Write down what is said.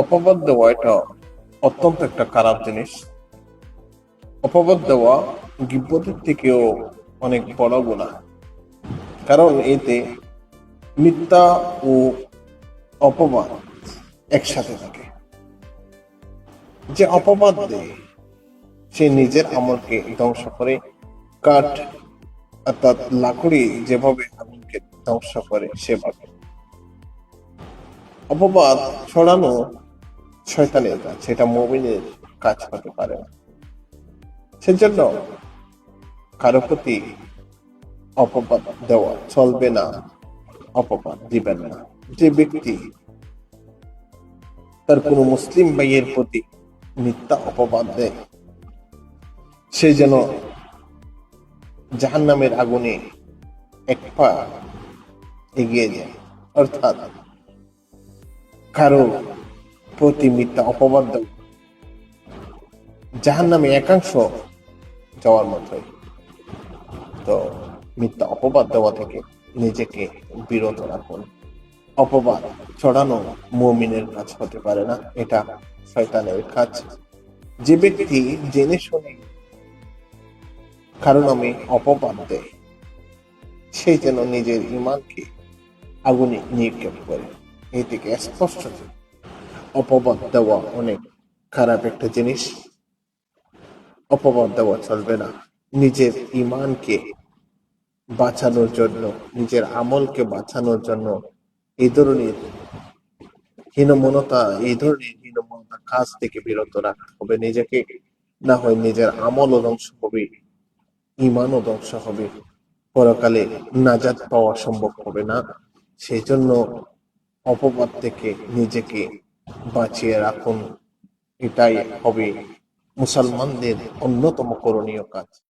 অপবাদ দেওয়া এটা অত্যন্ত একটা খারাপ জিনিস। অপবাদ দেওয়া গীবতের থেকেও অনেক বড় গুনাহ। কারণ এতে মিথ্যা ও অপবাদ একসাথে থাকে। যে অপবাদ দেয় সে নিজের আমলকে ধ্বংস করে। কাঠ অর্থাৎ লাকড়ি যেভাবে আগুনকে ধ্বংস করে সেভাবে অপবাদ ছড়ানো শয়তানের কাজ, সেটা মুমিনের কাজ হতে পারে না। সেজন্য কারো প্রতি অপবাদ দেওয়া চলবে না, অপবাদ দিবেন না। যে ব্যক্তি তার কোনো মুসলিম ভাইয়ের প্রতি মিথ্যা অপবাদ দেয় সে যেন জাহান্নামের আগুনে এক পা এগিয়ে যায়। অর্থাৎ কারো প্রতি মিথ্যা অপবাদ দেওয়া জাহান্নামে একাংশ যাওয়ার মতোই। তো মিথ্যা অপবাদ দেওয়া থেকে নিজেকে বিরত রাখুন। অপবাদ ছড়ানো মুমিনের কাজ হতে পারে না, এটা শয়তানের কাজ। যে ব্যক্তি জেনে শুনে কারণ আমি অপবাদ দেয় সে যেন নিজের ঈমানকে আগুনে নিক্ষেপ করে। এই থেকে স্পষ্ট যে অপবাদ দেওয়া অনেক খারাপ একটা জিনিস। অপবাদ দেওয়া চলবে না। নিজের ঈমানকে বাঁচানোর জন্য, নিজের আমলকে বাঁচানোর জন্য এই ধরনের হীনমন্যতা কাজ থেকে বিরত রাখতে হবে নিজেকে। না হয় নিজের আমলও ধ্বংস হবে, ঈমানও ধ্বংস হবে, পরকালে নাজাত পাওয়া সম্ভব হবে না। সেই জন্য অপবাদ থেকে নিজেকে বাঁচিয়ে রাখুন। এটাই হবে মুসলমানদের অন্যতম করণীয় কাজ।